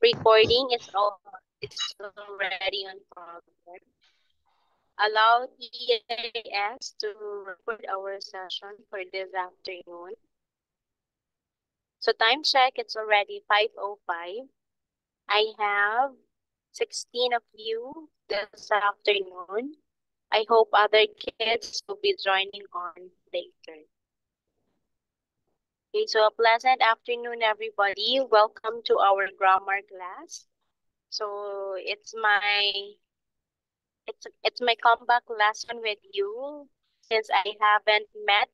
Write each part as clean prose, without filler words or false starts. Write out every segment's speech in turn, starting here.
Recording is already on progress. Allow TAS to record our session for this afternoon. So time check, it's already 5:05. I have 16 of you this afternoon. I hope other kids will be joining on later. Okay, so a pleasant afternoon, everybody. Welcome to our grammar class. So it's my comeback lesson with you since I haven't met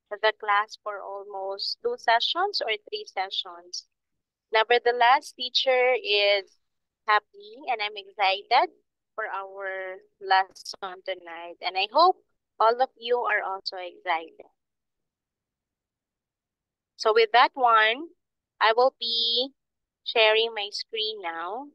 the class for almost 2 sessions or 3 sessions. Nevertheless, teacher is happy and I'm excited for our lesson tonight. And I hope all of you are also excited. So with that one, I will be sharing my screen now.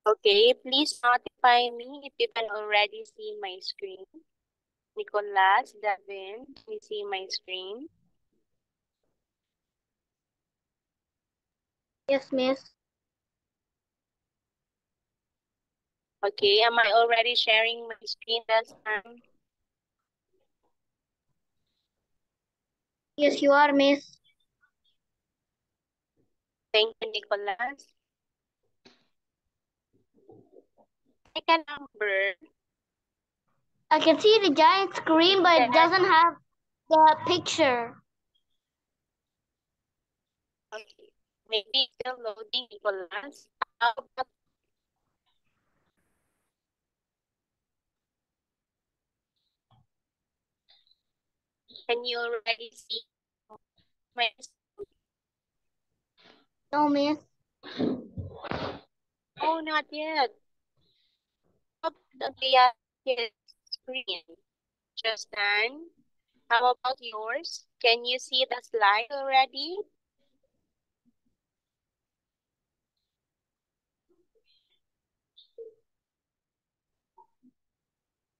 Okay, please notify me if you can already see my screen. Nicolas, Devin, can you see my screen? Yes, miss. Okay, am I already sharing my screen this time? Yes, you are, miss. Thank you, Nicolas. Pick a number. I can see the giant screen, but it doesn't have the picture. Okay, maybe still loading, Nicolas. How about can you already see my No, miss. Oh, not yet. How about the kid's screen? Justin, how about yours? Can you see the slide already?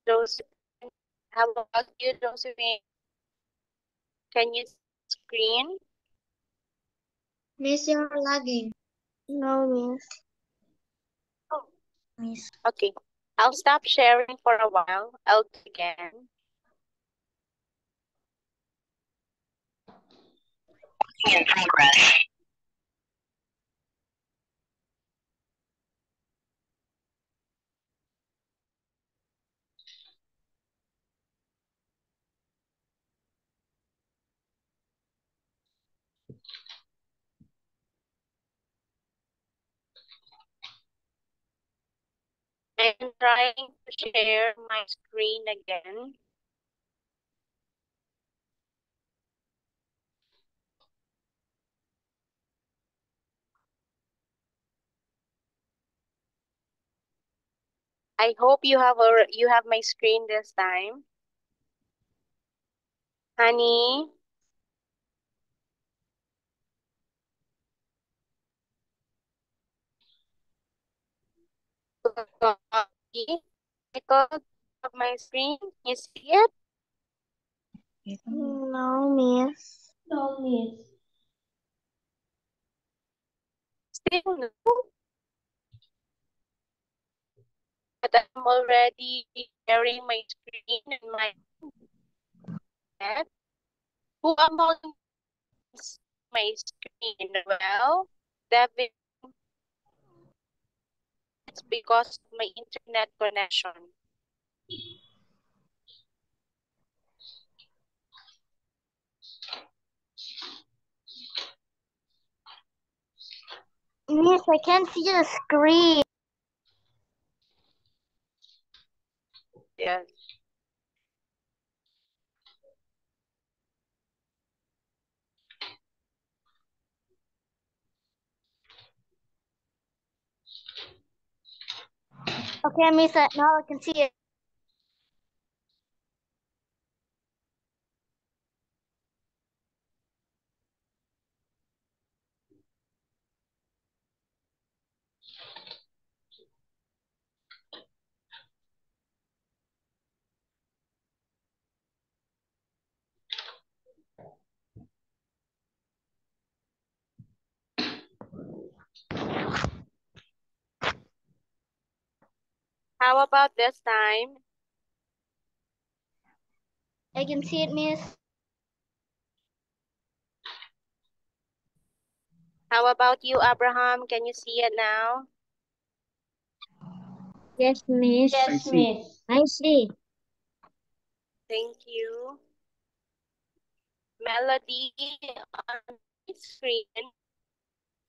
Josephine, how about you, Josephine? Can you see the screen? Miss, you're lagging. No, miss. Oh, Miss. okay. I'll stop sharing for a while. I'll do it again. In progress. I'm trying to share my screen again. I hope you have my screen this time. Honey. Michael, of my screen, you see it? No, miss. No, miss. Still no. But I'm already sharing my screen and my head. Who among my screen? Well, Devin, it's because of my internet connection. Miss, I can't see the screen. Yes. Okay, miss, now I can see it. How about this time? I can see it, Miss. How about you, Abraham? Can you see it now? Yes, Miss. Yes, Miss. I see. Thank you. Melody on my screen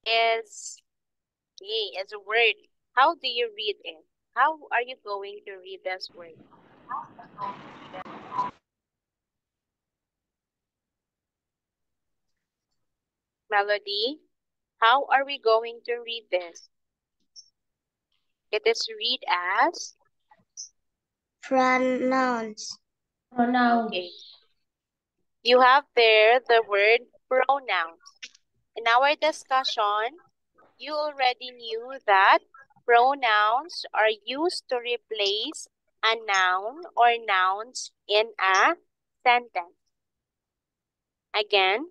is a word. How do you read it? How are you going to read this word? Melody, how are we going to read this? It is read as Pronouns. Pronouns. okay. You have there the word pronouns. In our discussion, you already knew that pronouns are used to replace a noun or nouns in a sentence. Again,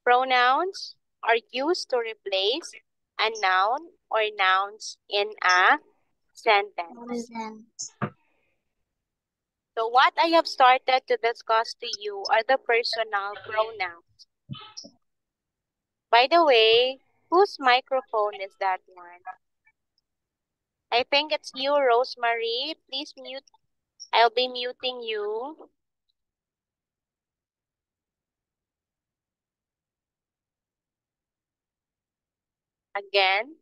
pronouns are used to replace a noun or nouns in a sentence. So what I have started to discuss to you are the personal pronouns. By the way, whose microphone is that one? I think it's you, Rosemary. Please mute. I'll be muting you. Again.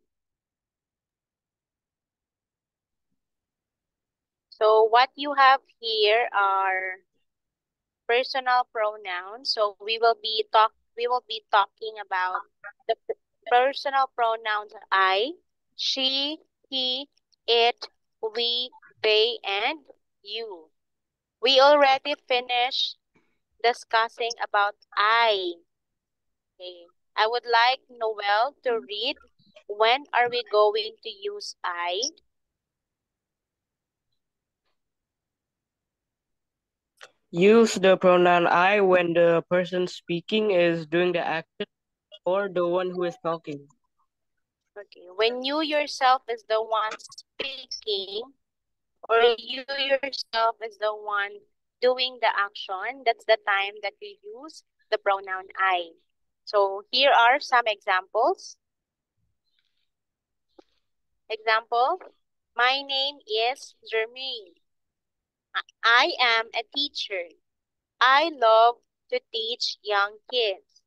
So what you have here are personal pronouns. So we will be talking about the personal pronouns I, she, he, it, we, they, and you. We already finished discussing about I. Okay. I would like Noel to read. When are we going to use I? Use the pronoun I when the person speaking is doing the action or the one who is talking. Okay. When you yourself is the one speaking, or you yourself is the one doing the action, that's the time that you use the pronoun I. So here are some examples. Example, my name is Jermaine. I am a teacher. I love to teach young kids.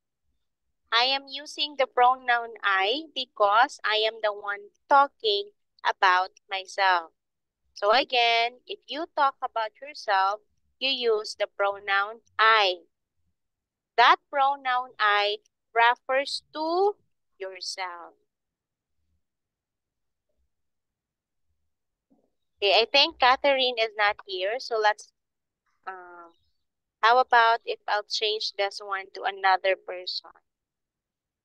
I am using the pronoun I because I am the one talking about myself. So again, if you talk about yourself, you use the pronoun I. That pronoun I refers to yourself. Okay, I think Catherine is not here, so let's, how about if I'll change this one to another person?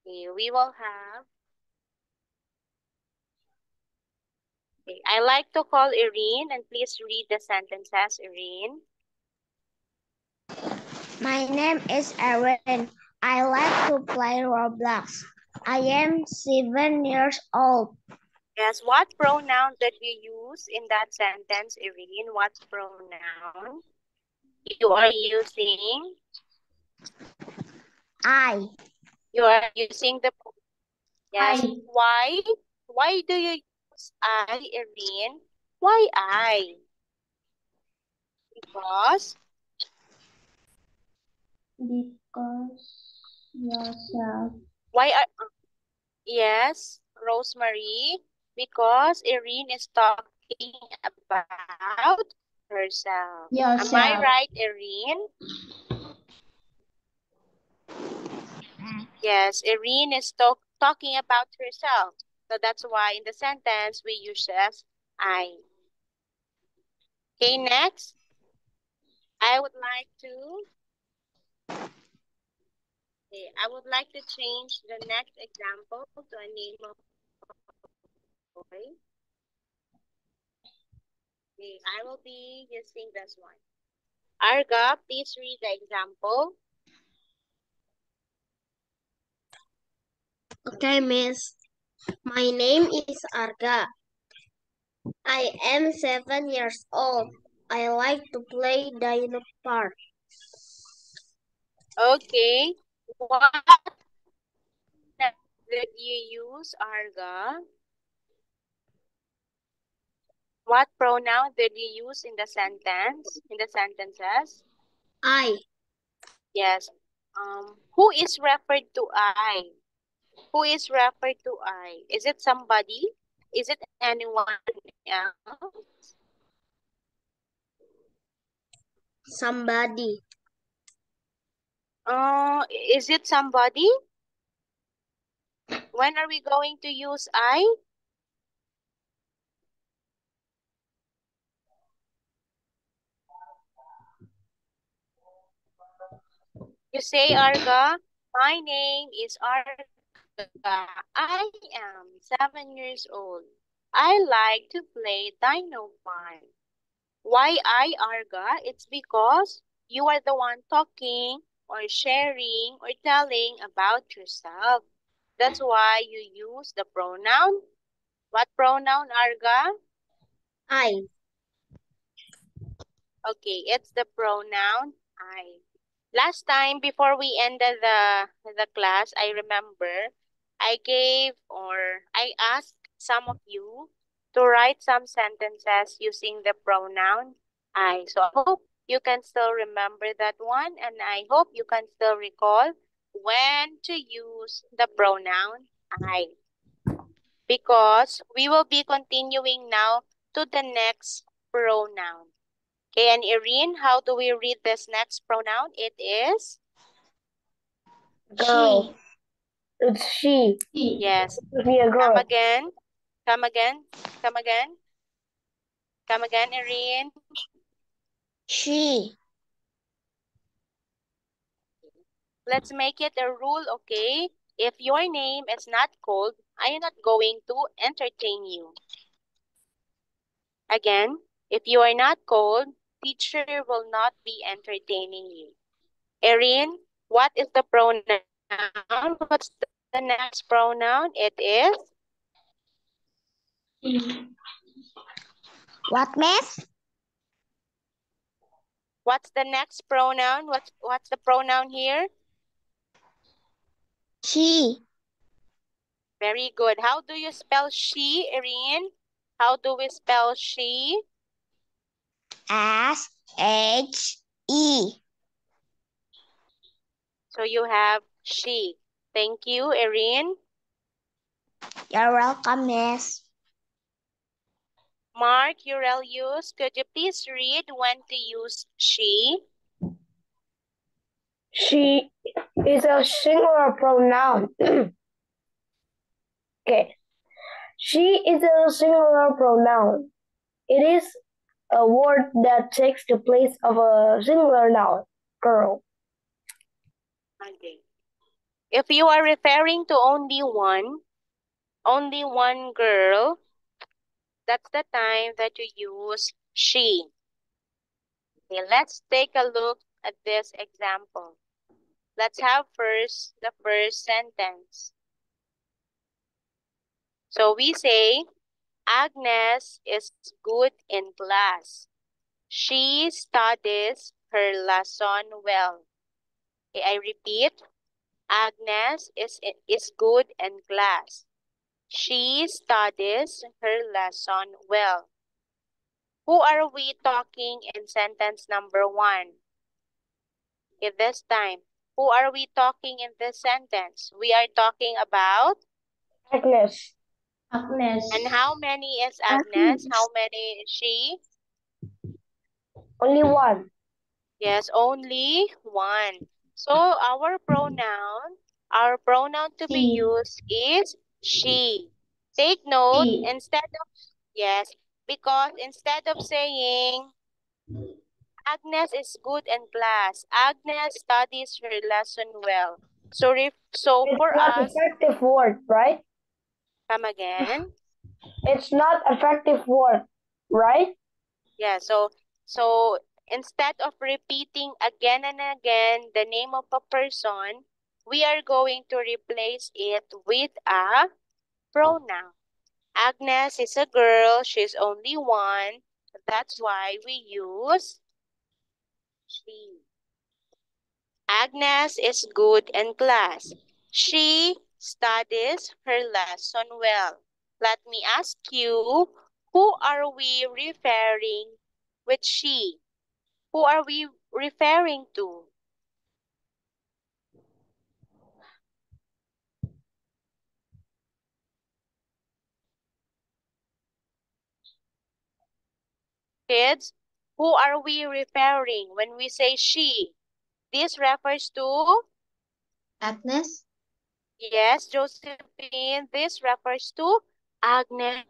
Okay, we will have, okay, I like to call Irene, and please read the sentences, Irene. My name is Erin. I like to play Roblox. I am 7 years old. Yes, what pronoun did you use in that sentence, Irene? What pronoun? You are using, I. you are using the, yes, I. why? Why do you use I, Irene? Why I? Because, Yourself. why are, yes, Rosemary, because Irene is talking about herself. Am I Yourself. right, Irene? Yes, Irene is talking about herself. So that's why in the sentence we use as I. Okay, next, I would like to, okay, I would like to change the next example to a name of boy. Okay, I will be using this one. Arga, please read the example. Okay, Miss. My name is Arga. I am 7 years old. I like to play Dino Park. Okay. What did you use, Arga? What pronoun did you use in the sentence? In the sentences? I. Yes. Who is referred to I? Who is referred to I? Is it somebody? Is it anyone else? Somebody. Is it somebody? When are we going to use I? You say, Arga, my name is Arga. I am 7 years old. I like to play Dino Park. Why I, Arga? It's because you are the one talking or sharing or telling about yourself. That's why you use the pronoun. What pronoun, Arga? I. Okay, it's the pronoun I. Last time, before we ended the class, I remember I asked some of you to write some sentences using the pronoun I. So I hope you can still remember that one, and I hope you can still recall when to use the pronoun I. Because we will be continuing now to the next pronoun. Okay, and Irene, how do we read this next pronoun? It is? Girl. It's she. Yes. It be a Come girl. again. Come again. Come again. Come again, Irene. She. Let's make it a rule, okay? If your name is not called, I am not going to entertain you. Again, if you are not called, teacher will not be entertaining you. Irene, what is the pronoun? What's the next pronoun? It is? What, miss? What's the next pronoun? What's the pronoun here? She. Very good. How do you spell she, Irene? How do we spell she? S-H-E. So you have she. Thank you, Irene. You're welcome, miss. Mark Aurelius, could you please read when to use she? She is a singular pronoun. Okay. She is a singular pronoun. It is a word that takes the place of a singular noun, girl. Okay. If you are referring to only one girl, that's the time that you use she. Okay, let's take a look at this example. Let's have first the first sentence. So we say, Agnes is good in class. She studies her lesson well. Okay, I repeat, Agnes is good in class. She studies her lesson well. Who are we talking in sentence number 1? Okay, this time, who are we talking in this sentence? We are talking about? Agnes. And how many is Agnes? How many is she? Only one. Yes, only one. So our pronoun to be used is she. Take note, yes, because instead of saying Agnes is good in class, Agnes studies her lesson well. So It's for not us, effective word, right? come again. It's not effective word, right? Yeah, so instead of repeating again and again the name of a person, we are going to replace it with a pronoun. Agnes is a girl. She's only one. That's why we use she. Agnes is good in class. She studies her lesson well. Let me ask you, who are we referring with she? Who are we referring to? Kids, who are we referring when we say she? This refers to, Agnes. yes, Josephine, this refers to Agnes.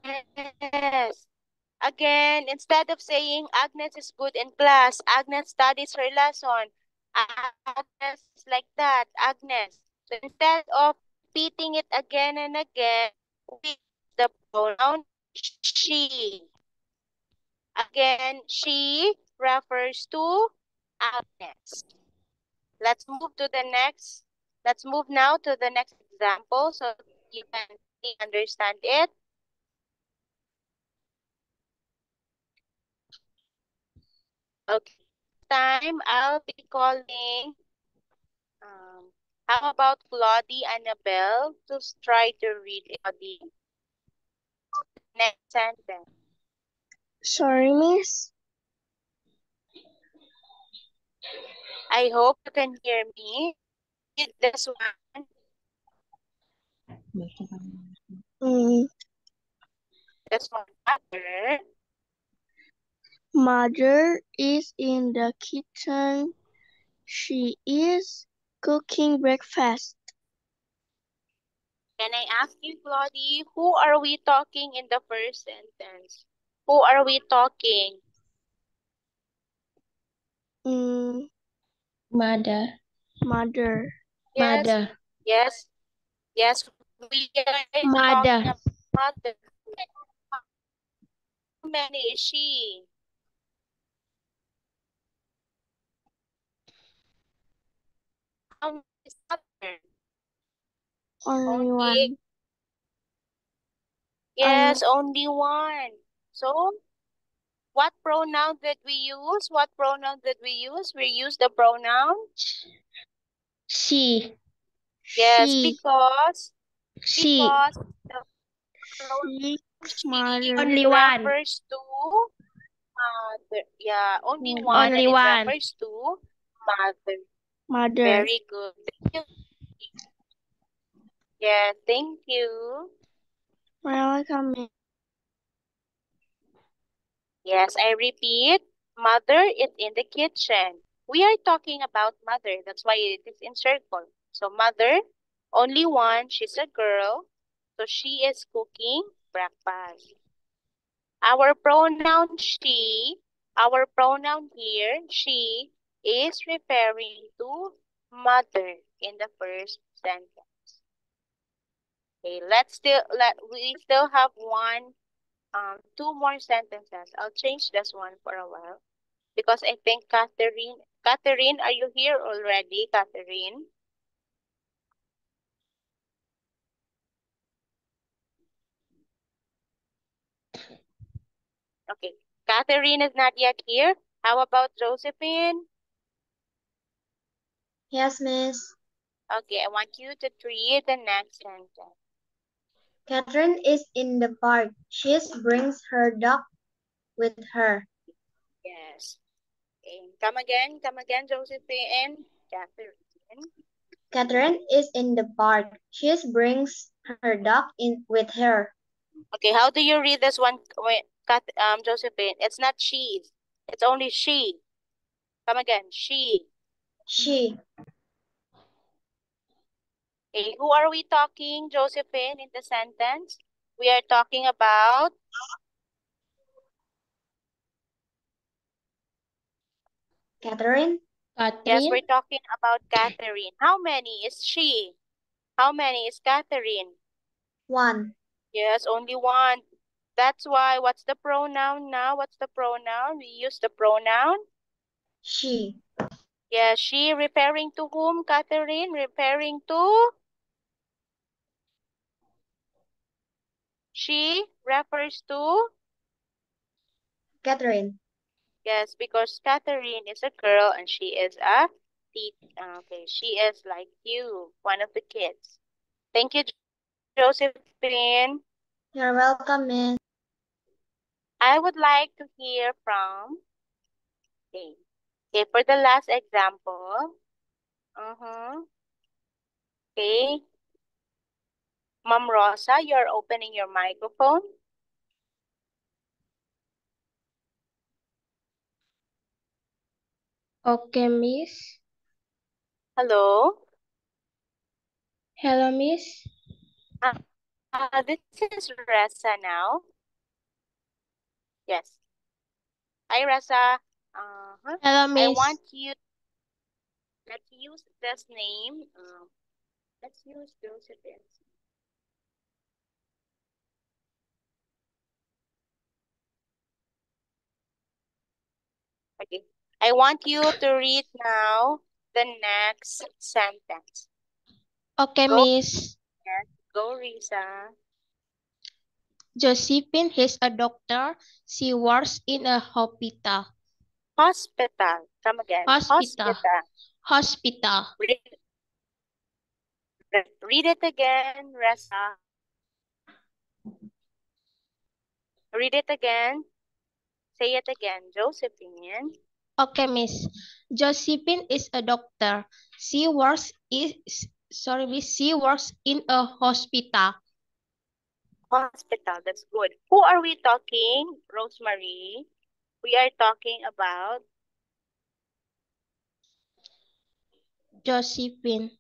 Again, instead of saying Agnes is good in class, Agnes studies her lesson. Agnes like that, Agnes. So instead of repeating it again and again, we use the pronoun she. Again, she refers to Agnes. Let's move to the next. Let's move now to the next example so you can really understand it. Okay. Time I'll be calling. How about Claudie Annabelle to try to read Claudie? Next sentence. Sorry, miss. I hope you can hear me. Read this one. This one. Mother. Mother is in the kitchen. She is cooking breakfast. Can I ask you, Claudie, who are we talking in the first sentence? Who are we talking? Mother. Mother. Yes, Mother. yes, yes. We are Mother. talking about mother. How many is she? How many is mother? Only Only, one. yes, only one. So, what pronoun did we use? What pronoun did we use? We used the pronoun? She. Yes, She. because She. the pronoun she Only one. refers to mother. Yeah, only one, Only and it one. refers to mother. Mother. Very good. Thank you. Yeah, thank you. Welcome. Yes, I repeat, mother is in the kitchen. We are talking about mother. That's why it is in circle. So mother, only one, she's a girl. So she is cooking breakfast. Our pronoun she, our pronoun here, she is referring to mother in the first sentence. Okay, we still have two more sentences. I'll change this one for a while because I think Catherine, are you here already, Catherine? Okay, Catherine is not yet here. How about Josephine? Yes, miss. Okay, I want you to read the next sentence. Catherine is in the park. She brings her dog with her. Yes. Okay. Come again, Josephine. Catherine. Catherine is in the park. She brings her dog in with her. Okay, how do you read this one, Josephine? It's not she. It's only she. Come again, she. She. Okay, who are we talking, Josephine, in the sentence? We are talking about Catherine. yes, we're Catherine. talking about Catherine. How many is she? How many is Catherine? One. Yes, only one. That's why, what's the pronoun now? What's the pronoun? We use the pronoun. She. Yeah, she referring to whom, Catherine? Referring to? She refers to, Catherine. yes, because Catherine is a girl and she is a okay, she is like you, one of the kids. Thank you, Josephine. You're welcome, Miss. I would like to hear from, okay, okay, for the last example. Okay, Ma'am Rosa, you're opening your microphone. Okay, Miss. Hello. Hello, Miss. This is Reza now. Yes. Hi, Reza. Hello, I Miss. want you, let's use this name. Let's use Josephine. Okay. I want you to read now the next sentence. Okay, Go, Miss. yes, go, Risa. Josephine is a doctor. She works in a hospital. Hospital. Come again. Hospital. Hospital. Hospital. Read it again, Reza. Read it again. Say it again, Josephine. Okay, Miss. Josephine is a doctor. She works Miss. She works in a hospital. Hospital, that's good. Who are we talking, Rosemary? We are talking about Josephine.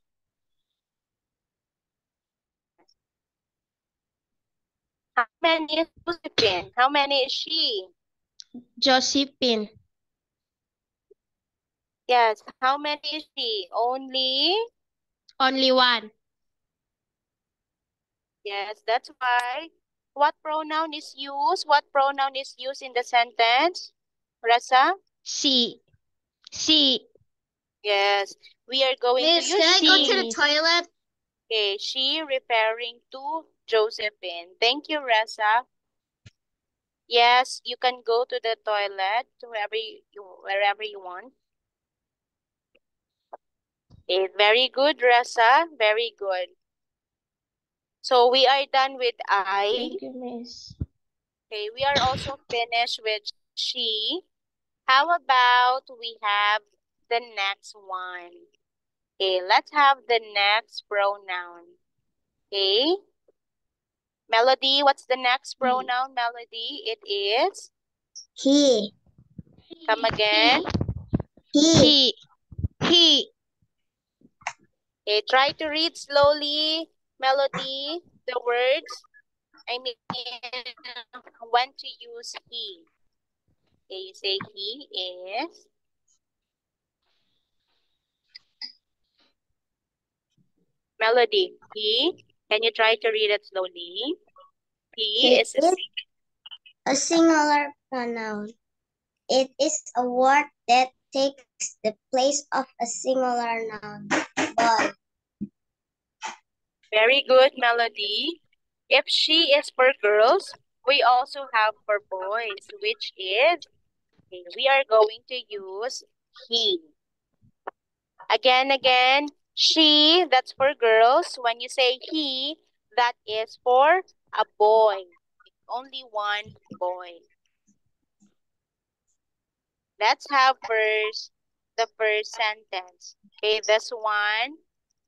how many is Josephine? How many is she? Josephine. Yes, how many is she? Only? Only one. Yes, that's why. What pronoun is used? What pronoun is used in the sentence? Rasa? She. She. Yes, we are going to Miss, use can I go to the she. toilet? Okay, she referring to Josephine. Thank you, Rasa. Yes, you can go to the toilet wherever you want. Okay, very good, Rasa. Very good. So we are done with I. Thank you, Miss. Okay, we are also finished with she. How about we have the next one? Okay, let's have the next pronoun. Okay. Melody, what's the next pronoun, Melody? It is, He. come again. He. He. Okay, try to read slowly, Melody, the words. I mean, when to use he. Okay, you say he is. Melody, he. Can you try to read it slowly? He He is is a singular pronoun. It is a word that takes the place of a singular noun. Boy. very good, Melody. If she is for girls, we also have for boys, which is, okay, we are going to use he. Again, she, that's for girls. When you say he, that is for a boy. Only one boy. Let's have first the first sentence. Okay, this one,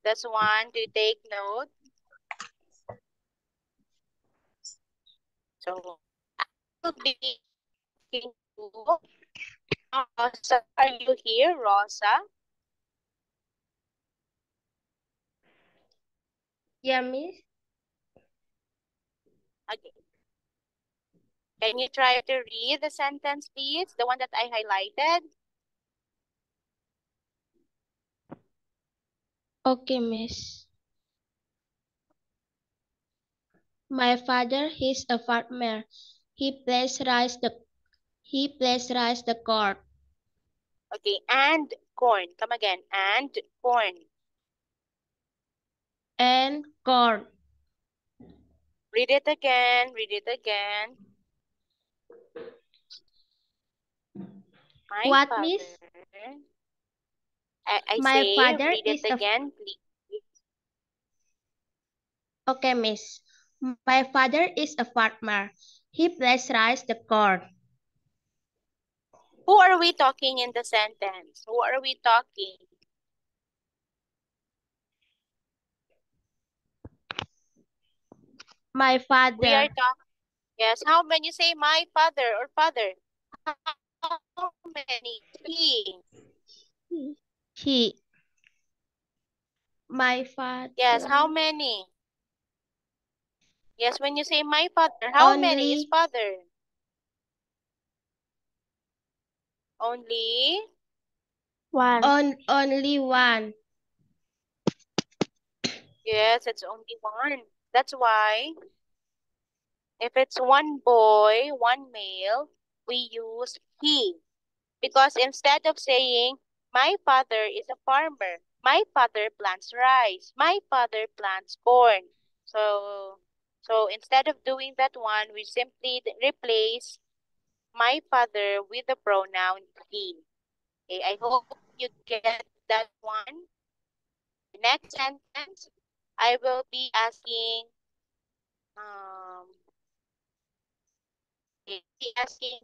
to take note. So, I will be asking you, Rosa, are you here, Rosa? Yeah, Miss. Okay. Can you try to read the sentence, please? The one that I highlighted. Okay, Miss. My father is a farmer. He places the corn. Okay, and corn. Come again, and corn. And corn. Read it again. Read it again. My What, father. Miss? I My say, father read it is a again, please. okay, Miss. My father is a farmer. He plants rice the corn. Who are we talking in the sentence? Who are we talking? My We are father. talking. Yes. How many say my father or father? How many? Three. He. My Yes. How father. many? Yes. When you say my father, how many is Only father? Only. One. only one. Yes, it's only one. That's why if it's one boy, one male, we use he. Because instead of saying, my father is a farmer, my father plants rice, my father plants corn. So instead of doing that one, we simply replace my father with the pronoun he. Okay, I hope you get that one. Next sentence, I will be asking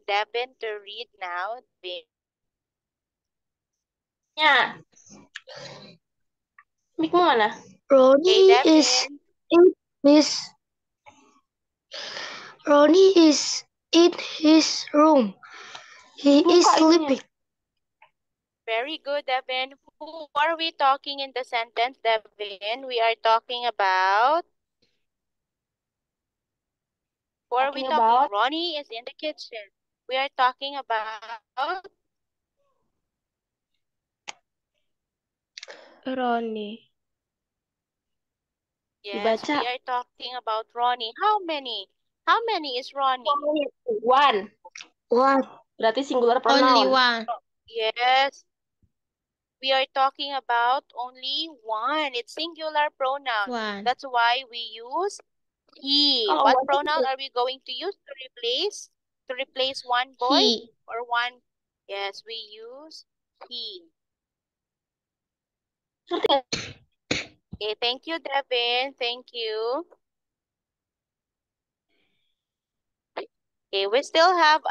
Devin to read now. Yeah. Mik mo mana? Okay, Devin. Ronnie is in his room. He is sleeping. Very good, Devin. Who are we talking in the sentence, Devin? We are talking about... Who are we talking? Ronnie is in the kitchen. We are talking about... Ronnie. Yes, we are talking about Ronnie. How many? How many is Ronnie? One. Berarti singular Only pronoun. one. Yes, we are talking about only one. It's singular pronoun. One. That's why we use he. Kalau What one pronoun are we going to use to replace? To replace one boy He. or one? Yes, we use he. Okay, thank you, Devin. Thank you. Okay, we still have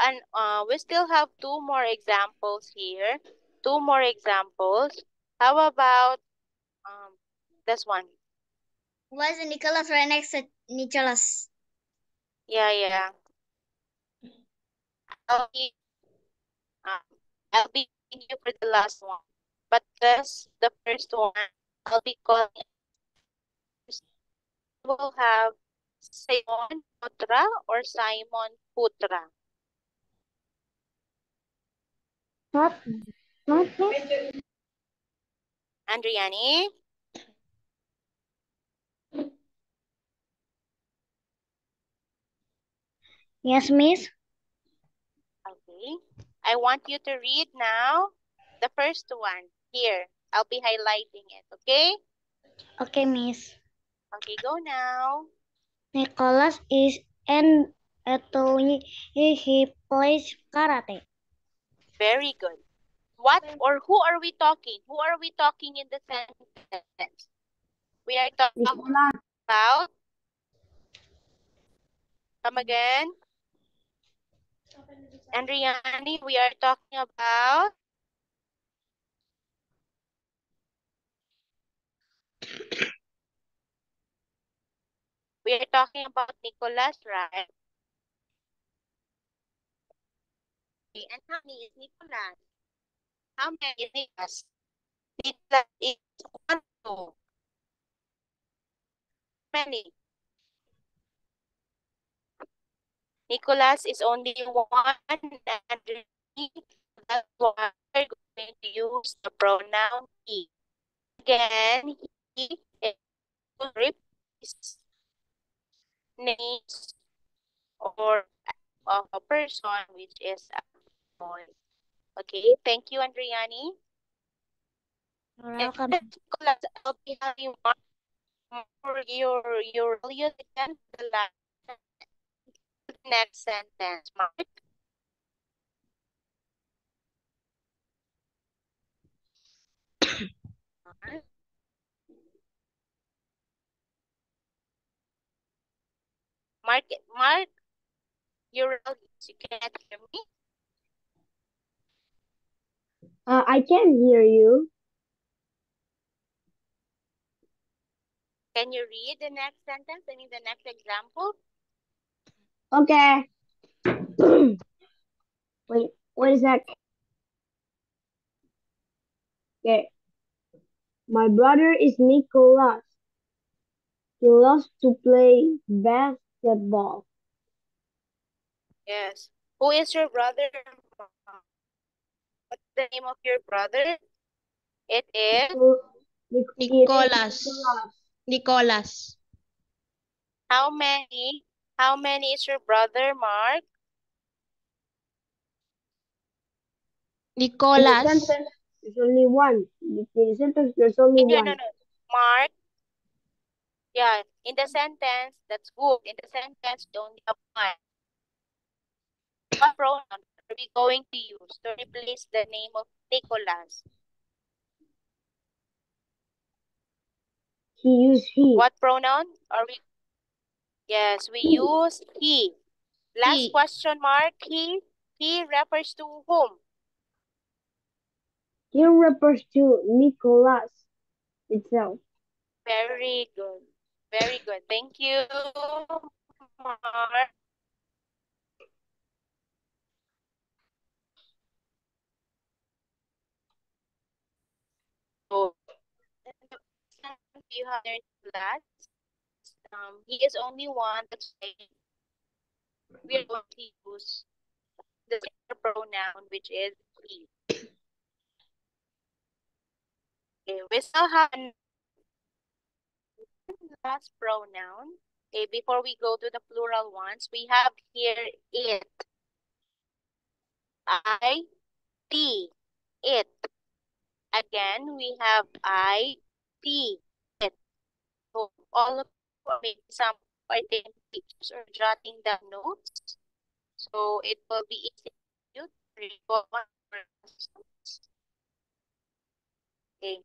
two more examples here. Two more examples. How about this one? Was Nicholas right next to Nicholas? Yeah. I'll be I'll be giving you for the last one. But this the first one. I'll be calling will have Simon Putra or Simon Putra. What? Andriani? Yes, miss. Okay. I want you to read now the first one. Here, I'll be highlighting it, okay? Okay, miss. Okay, go now. Nicholas is an athlete. He plays karate. Very good. What or who are we talking? Who are we talking in the sentence? We are talking about, come again. Andriani, we are talking about, Nicholas, right? Okay, and how many is Nicholas? How many is Nicholas? Nicholas is 1, 2. Many. Nicholas is only one, and that's why we're going to use the pronoun he. Again, he is to replace names or of a person, which is a boy. Okay, thank you, Andriani. Welcome. Nicholas, I'll be having more your values again the last next sentence, Mark. Mark, you cannot hear me. I can hear you. Can you read the next sentence? I mean the next example. Okay. Wait a sec. Okay. My brother is Nicholas. He loves to play basketball. Yes. Who is your brother? What's the name of your brother? It is Nicholas. Nicholas. how many? How many is your brother, Mark? Nicholas. In the sentence, there's only one. In the sentence, there's only No, one. no, no. Mark. Yeah, in the sentence, that's good. In the sentence, you only have one. What pronoun are we going to use to replace the name of Nicholas? He used he. What pronoun are we? Yes, we use he. Last He. question, Mark. He refers to whom? He refers to Nicholas itself. Very good. Very good. Thank you, Mark. So, you have learned that he is only one. That's why we are going to use the pronoun, which is he. Okay, we still have one last pronoun. Okay, before we go to the plural ones, we have here it. I-T. It. Again, we have I-T. It. So all of you, or maybe some are taking pictures or jotting down notes. So it will be easy for you to recall our questions. Okay.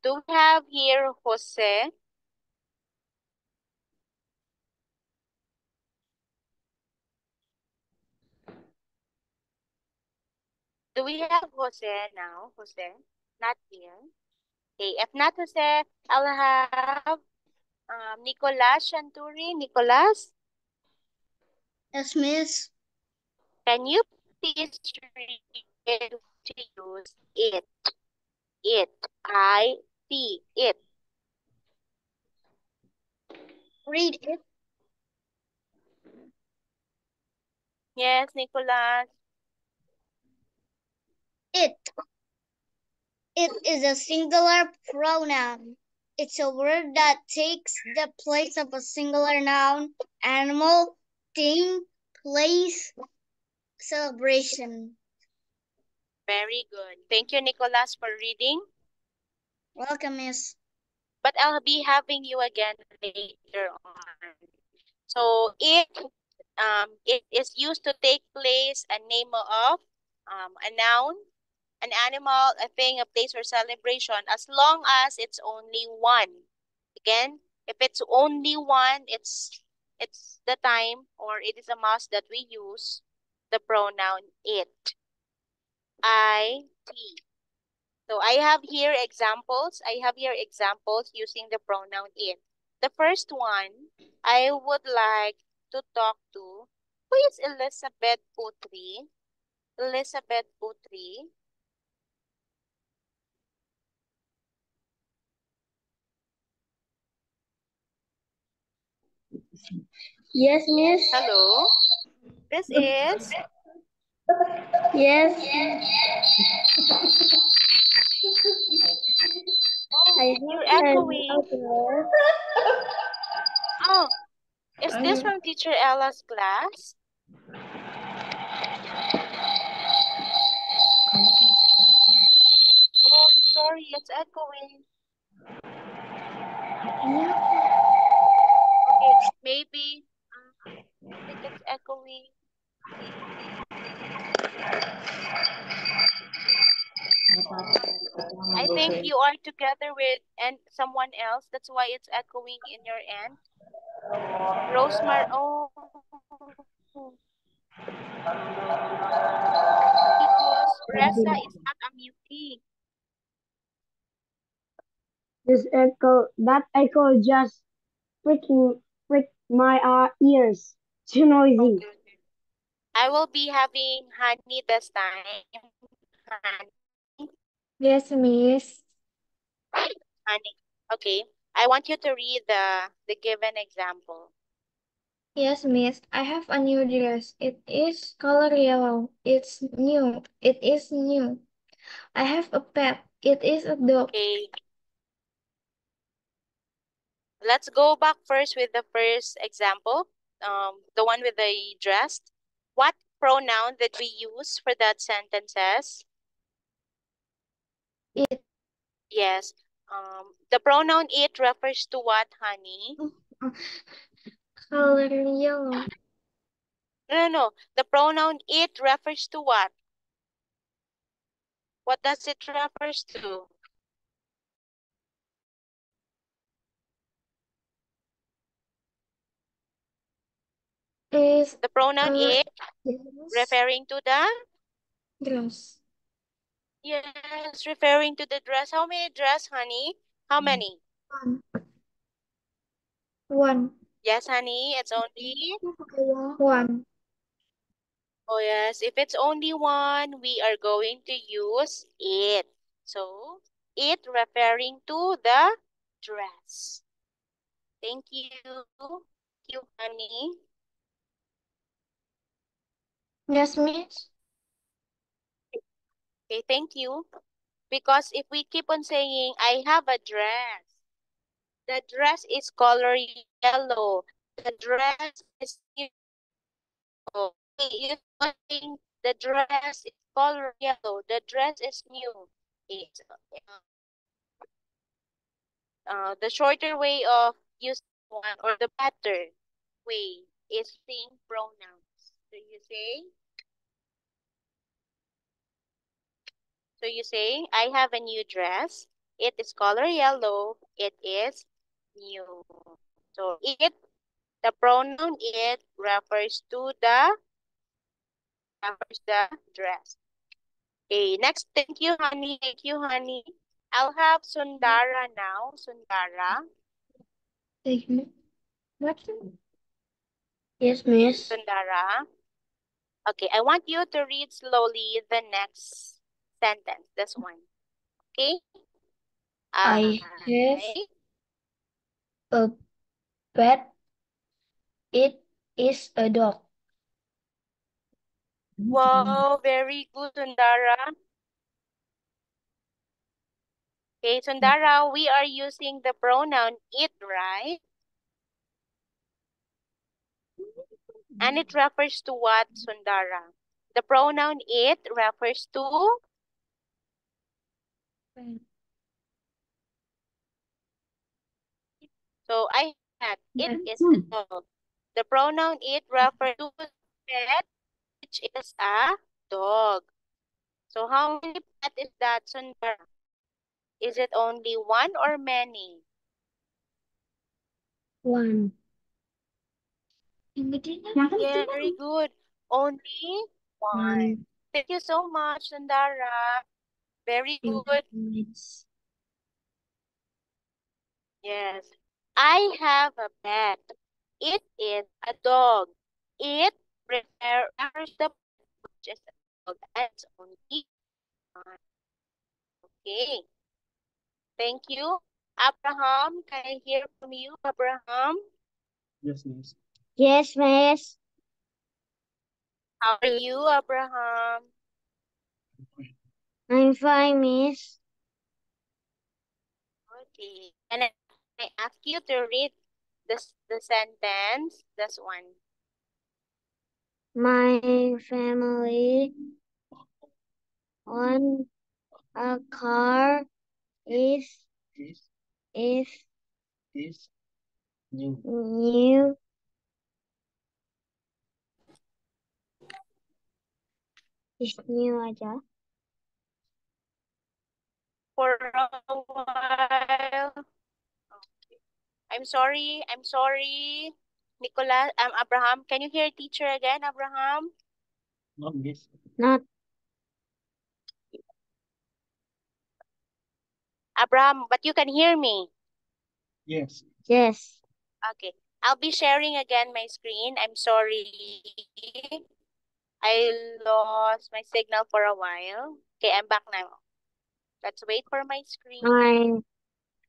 Do we have here Jose? Do we have Jose now? Jose? Not here. Okay, if not Jose, I'll have Nicolas Shanturi. Nicolas, Yes, miss. can you please read to use it? It. I-T. It. Read it. Yes, Nicolas. It. It is a singular pronoun. It's a word that takes the place of a singular noun, animal, thing, place, celebration. Very good. Thank you, Nicolas, for reading. Welcome, miss. But I'll be having you again later on. So it is used to take place a name of a noun, an animal, a thing, a place, or celebration, as long as it's only one. Again, if it's only one, it's the time, or it is a must that we use the pronoun it. I-T. So I have here examples. I have here examples using the pronoun it. The first one, I would like to talk to, who is Elizabeth Putri? Elizabeth Putri. Yes, miss. Hello. This is, Yes. I you're have an echoing. Oh, is this from Teacher Ella's class? Oh, I'm sorry, it's echoing. Okay, maybe It's echoing. I think you are together with and someone else. That's why it's echoing in your end. Rosemary, oh. Because Reza is not unmuting. That echo just pricked my ears. Too noisy. Okay. I will be having Honey this time. Honey. Yes, Miss. Honey. Okay. I want you to read the given example. Yes, Miss. I have a new dress. It is color yellow. It's new. It is new. I have a pet. It is a dog. Okay. Let's go back first with the first example. The one with the dress. What pronoun did we use for that sentences? It. Yes. The pronoun it refers to what, Honey? Color yellow. No. The pronoun it refers to what? What does it refers to? Is The pronoun it yes. referring to the? Dress. Yes, referring to the dress. How many dress, Honey? How many? One. Yes, Honey, it's only? One. Oh, yes. If it's only one, we are going to use it. So, it referring to the dress. Thank you. Thank you, Honey. Yes, Miss. Okay, thank you. Because if we keep on saying, I have a dress, the dress is color yellow. The dress is new. If one thing, the dress is color yellow. The dress is new. It's, the shorter way of using one or the better way is saying pronouns. So you say, I have a new dress. It is color yellow. It is new. So it, the pronoun it refers to the dress. Okay, next. Thank you, Honey. Thank you, Honey. I'll have Sundara now. Sundara. Thank you. What? Yes, Miss. Sundara. Okay, I want you to read slowly the next sentence. This one. Okay? I have a pet. It is a dog. Wow, very good, Sundara. Okay, Sundara, we are using the pronoun it, right? And it refers to what, Sundara? The pronoun it refers to? So I had, it is a dog. The pronoun it refers to pet, which is a dog. So how many pet is that, Sundara? Is it only one or many? One. Very good. Only one. Thank you so much, Sandara. Very good. Yes. I have a pet. It is a dog. It refers the pet which is a dog. That's only one. Okay. Thank you. Abraham, can I hear from you, Abraham? Yes, Miss. How are you, Abraham? I'm fine, Miss. Okay. And I ask you to read the sentence, this one. My family on a car is new. Is new aja. For a while. Okay. I'm sorry. Nicolas, Abraham, can you hear teacher again, Abraham? Not. Abraham, but you can hear me. Yes. Yes. Okay. I'll be sharing again my screen. I'm sorry. I lost my signal for a while. Okay, I'm back now. Let's wait for my screen. My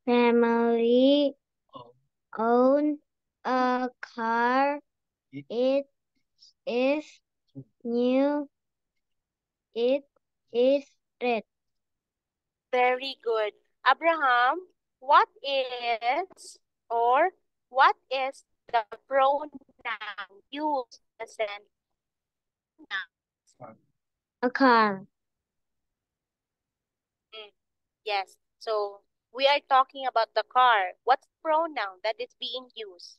family own a car. It is new. It is red. Very good. Abraham, what is the pronoun used in the sentence? A car. Yes. So we are talking about the car. What's the pronoun that is being used?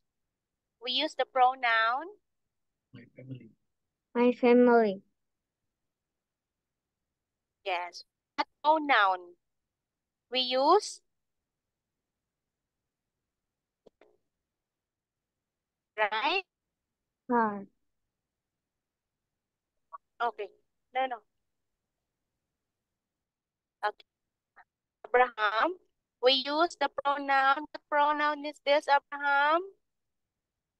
We use the pronoun. My family. My family. Yes. What pronoun? We use, right? Car. Okay. No. Okay. Abraham, we use the pronoun. What pronoun is this, Abraham?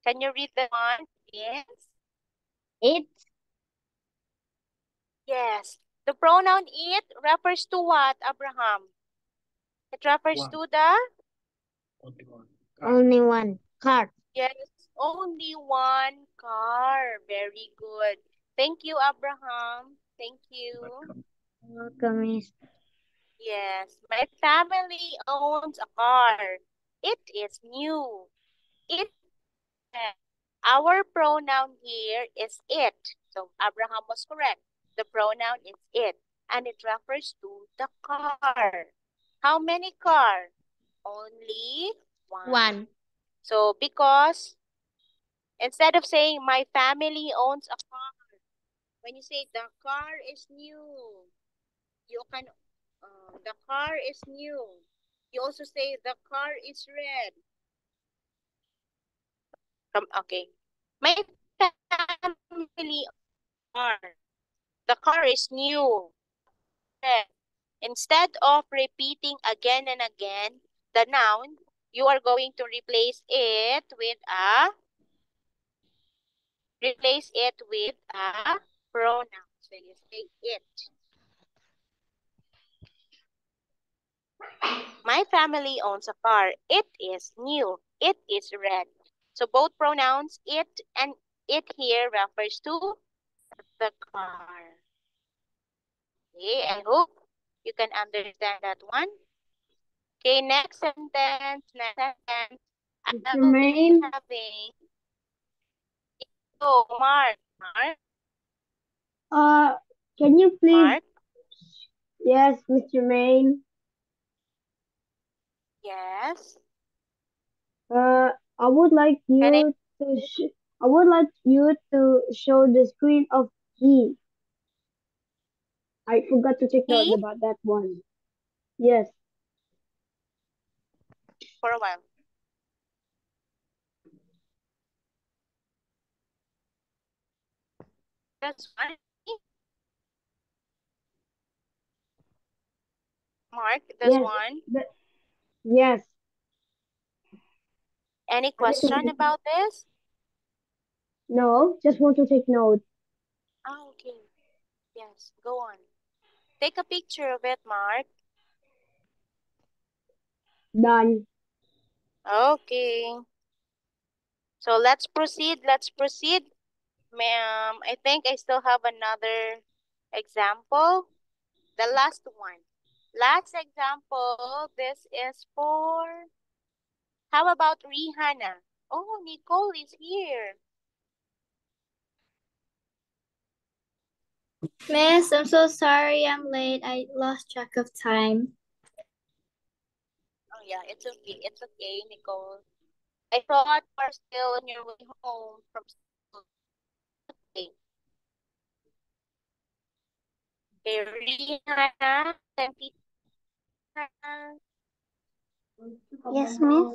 Can you read the one? Yes. It. Yes. The pronoun it refers to what, Abraham? It refers to the? Only one. Car. Yes, only one car. Very good. Thank you, Abraham. Thank you. Welcome, Miss. Yes, my family owns a car. It is new. It. Our pronoun here is it. So Abraham was correct. The pronoun is it, and it refers to the car. How many car? Only one. One. So because instead of saying my family owns a car, when you say the car is new, you can the car is new. You also say the car is red. Okay. My family car. The car is new. Red. Instead of repeating again and again the noun, you are going to replace it with a pronoun. So you say it. My family owns a car. It is new. It is red. So both pronouns it and it here refers to the car. Okay, I hope you can understand that one. Okay, next sentence. I will be having. Oh, Mark. Can you please? Mark. Yes, Mr. Main. Yes. I would like you to. I would like you to show the screen of he. I forgot to take note He about that one. Yes. for a while. That's one. Mark, this Yes. one. Yes. Any question about this? No, just want to take note. Oh, okay. Yes, go on. Take a picture of it, Mark. Done. Okay. So let's proceed. Ma'am, I think I still have another example. The last one. Last example. This is for, how about Rihanna? Oh, Nicole is here. Miss, I'm so sorry I'm late. I lost track of time. Oh, yeah, it's okay. It's okay, Nicole. I thought you are still on your way home from school. Okay. Okay, Rihanna, can teacher. Yes, Miss.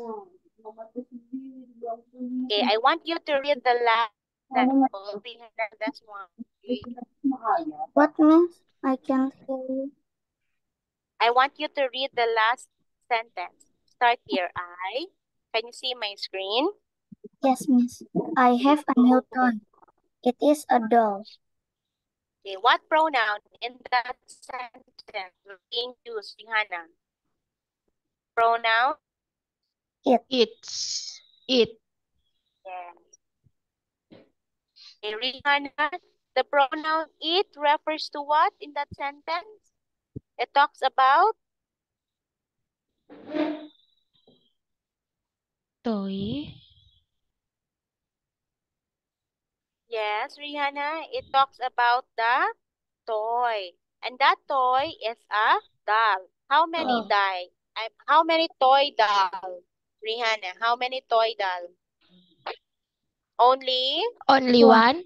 Okay, I want you to read the last sample. Rihanna, that's one. Okay. What, Miss? I can't hear you. I want you to read the last sentence. Start here. Can you see my screen? Yes, Miss. I have a new toy. It is a doll. Okay, what pronoun in that sentence will being used, Rihanna? Pronoun? It's it. Yes. Okay, Rihanna, the pronoun it refers to what in that sentence? It talks about? Toy. Yes, Rihanna, it talks about the toy. And that toy is a doll. How many Oh. how many toy doll? Rihanna, how many toy doll? Only? Only One.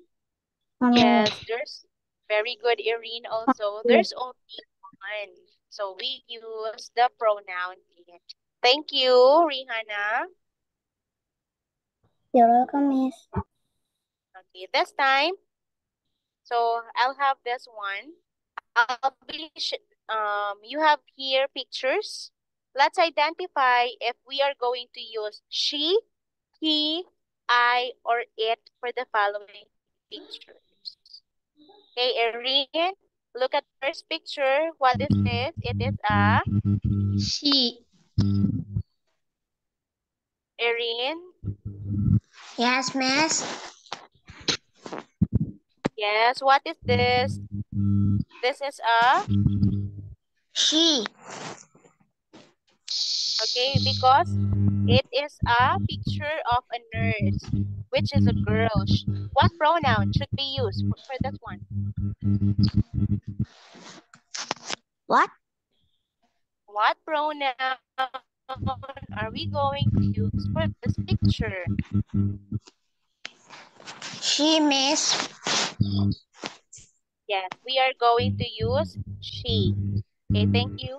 one? Yes, there's very good, Irene, also. There's only one. So we use the pronoun it. Thank you, Rihanna. You're welcome, Miss. Okay, this time, so I'll have this one. You have here pictures. Let's identify if we are going to use she, he, I, or it for the following pictures. Okay, Erin, look at the first picture. What is this? It is a She. Erin. Yes, Miss. Yes, what is this? This is a, She. okay, because it is a picture of a nurse, which is a girl. What pronoun should be used for this one? What? What pronoun are we going to use for this picture? She, Miss. Yes, we are going to use she. Okay, thank you.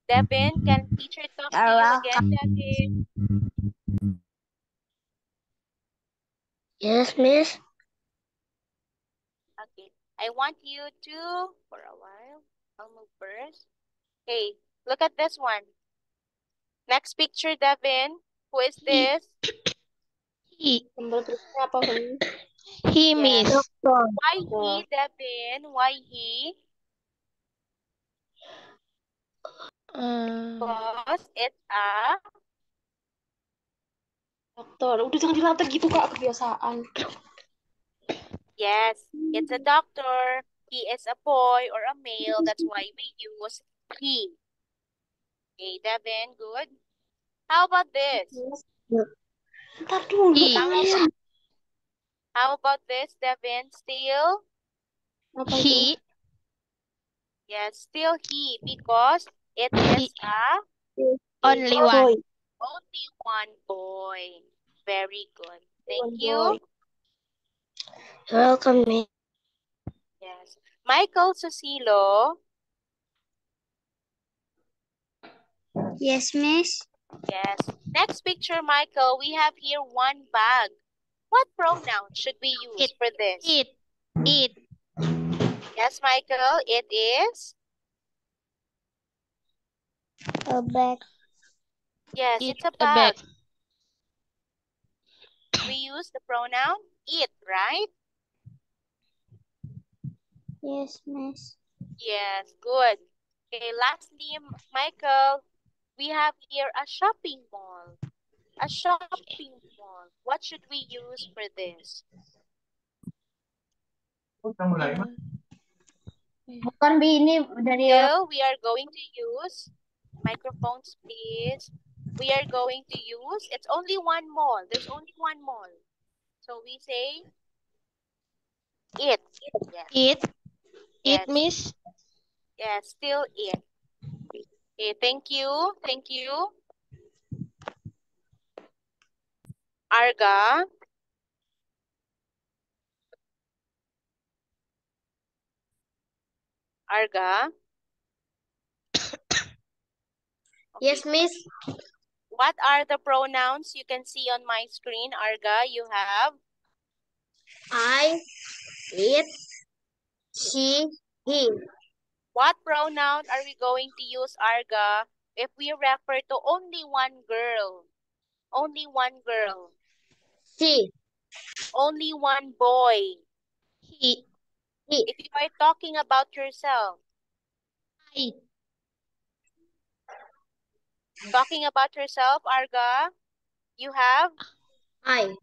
Devin, can teacher talk to You're you again, welcome. Devin? Yes, Miss. Okay, I want you to, for a while, I'll move first. Okay, look at this one. Next picture, Devin. Who is He. this? He. Yes. Miss. Why he, Devin? Why he? Because it's a Dokter, udah jangan dilantar gitu kak, kebiasaan. yes, it's a doctor. He is a boy or a male. That's why we use he. Okay, Devin, good. How about this? Ntar dulu. He. How about this, Devin? Still? Apa itu? He. Yes, still he because it is He. a Only Boy. one. only one boy. Very good. Thank One you. boy. Welcome, Miss. Yes. Michael Susilo. Yes, Miss. Yes. Next picture, Michael. We have here one bag. What pronoun should we use It. for this? It. It. Yes, Michael, it is? A bag. Yes, It. it's a A bag. bag. We use the pronoun it, right? Yes, Miss. Yes, good. Okay, lastly, Michael, we have here a shopping mall. A shopping mall. What should we use for this? Bukan Bi, ini dari orang. Still, we are going to use microphones, please. We are going to use, it's only one mall. There's only one mall. So we say it. Yes. It. It, Yes. Miss. Yes, still it. Okay, thank you. Thank you. Arga. Arga? Yes, Miss. What are the pronouns you can see on my screen, Arga? You have I, it, she, he. what pronoun are we going to use, Arga, if we refer to only one girl? Only one girl. She, Only one boy. he, If you are talking about yourself, I, talking about yourself, Arga, you have I.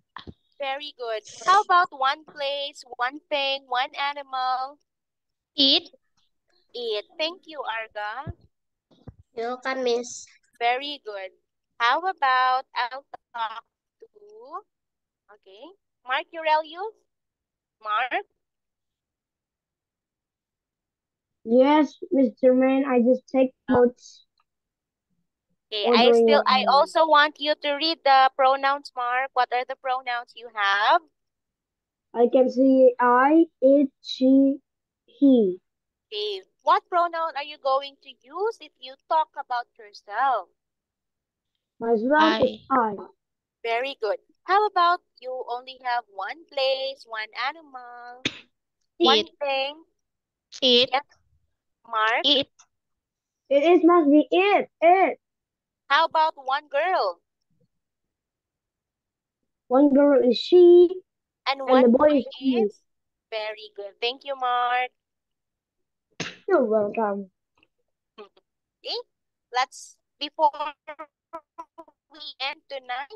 very good. How about one place, one thing, one animal? It. It. Thank you, Arga. You can, Miss. Very good. How about I'll talk to, okay, Mark Aurelius? Mark? Yes, Mr. Man, I just take notes Okay, or doing your I homework. also want you to read the pronouns, Mark. What are the pronouns you have? I can see I, it, she, he. Okay, what pronoun are you going to use if you talk about yourself? Myself is I. Very good. How about you only have one place, one animal, one thing? It. Yes, Mark. It. Must be it. How about one girl? One girl is she, And and one the boy boy is he. is? Very good. Thank you, Mark. You're welcome. Okay, let's, before we end tonight,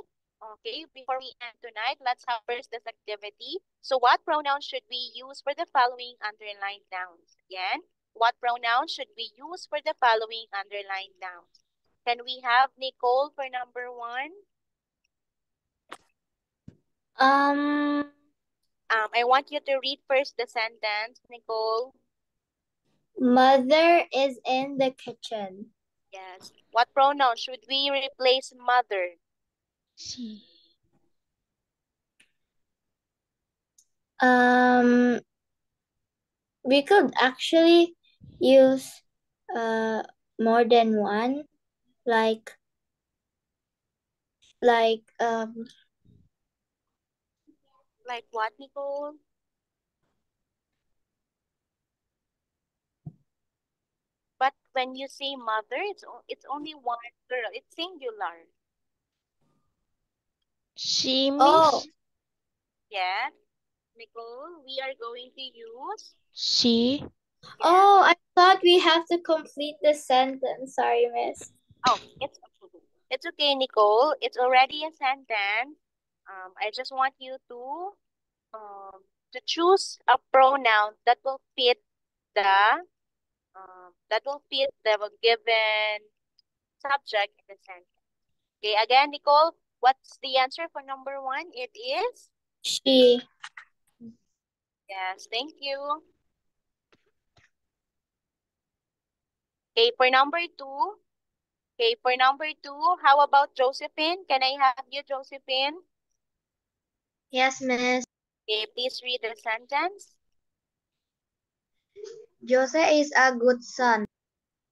let's have first this activity. So what pronouns should we use for the following underlined nouns? Again, what pronouns should we use for the following underlined nouns? Can we have Nicole for number one? I want you to read first the sentence, Nicole. Mother is in the kitchen. Yes. What pronoun should we replace mother? She. We could actually use more than one, like Like what, Nicole? But when you say mother, it's only one girl. It's singular. She, Miss. oh Yes. Nicole, we are going to use. She. oh I thought we have to complete the sentence. Sorry, Miss. Oh, it's okay, Nicole. It's already a sentence. I just want you to choose a pronoun that will fit the given subject in the sentence. Okay, again, Nicole, what's the answer for number one? It is? She. Yes, thank you. Okay, for number two. Okay, for number two, how about Josephine? Can I have you, Josephine? Yes, Miss. Okay, please read the sentence. Jose is a good son.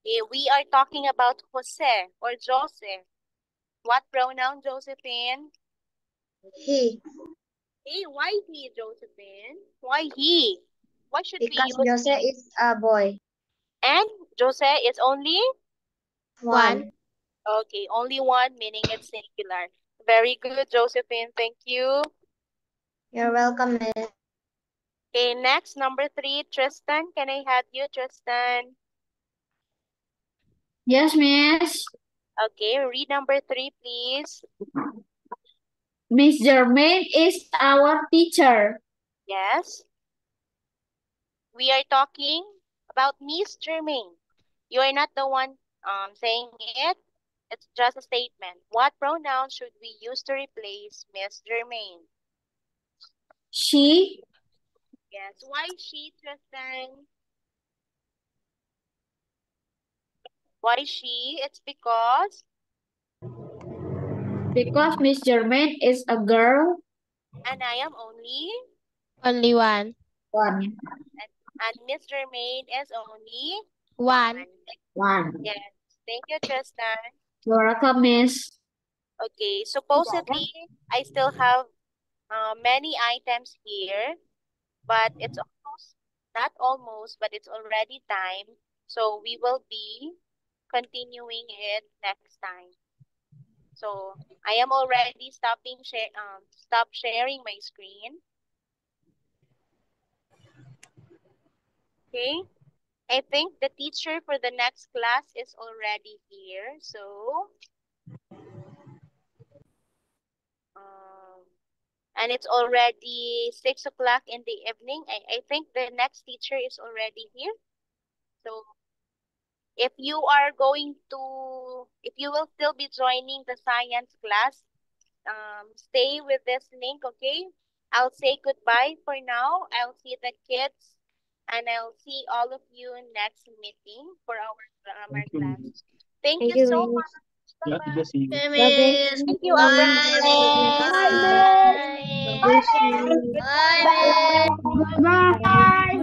Okay, we are talking about Jose or Joseph. What pronoun, Josephine? He. Hey, why he, Josephine? Why he? Why should we Because use Jose he? is a boy. And Jose is only? One. Okay, only one, meaning it's singular. Very good, Josephine. Thank you. You're welcome, Miss. Okay, next, number three, Tristan. Can I have you, Tristan? Yes, Miss. Okay, read number three, please. Miss Germaine is our teacher. Yes. We are talking about Miss Germaine. You are not the one saying it. It's just a statement. What pronoun should we use to replace Miss Germaine? She. Yes. Why she, Tristan? Why she? It's because Miss Germaine is a girl. and I am only Only one. One. And Miss Jermaine is only One. One. Yes. Thank you, Tristan. You're welcome, Miss. Okay, supposedly I still have many items here, but it's almost, not almost, but it's already time. So we will be continuing it next time. So I am already stop sharing my screen. Okay. I think the teacher for the next class is already here. So um, and it's already 6 o'clock in the evening. I think the next teacher is already here. So if you are going to, if you will still be joining the science class, stay with this link, okay? I'll say goodbye for now. I'll see the kids and I'll see all of you next meeting for our grammar class. Thank you so much. Bye-bye. Okay, Bye, Miss. Thank you, Bye, Abraham. Miss. Bye. Bye, Bye.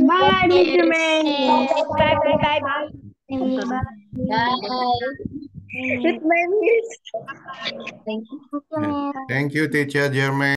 Bye, Miss Jermaine. Miss. Bye, bye, bye, bye. Bye. Goodbye, Miss. Thank you. Okay, Miss. Thank you, Teacher Jermaine.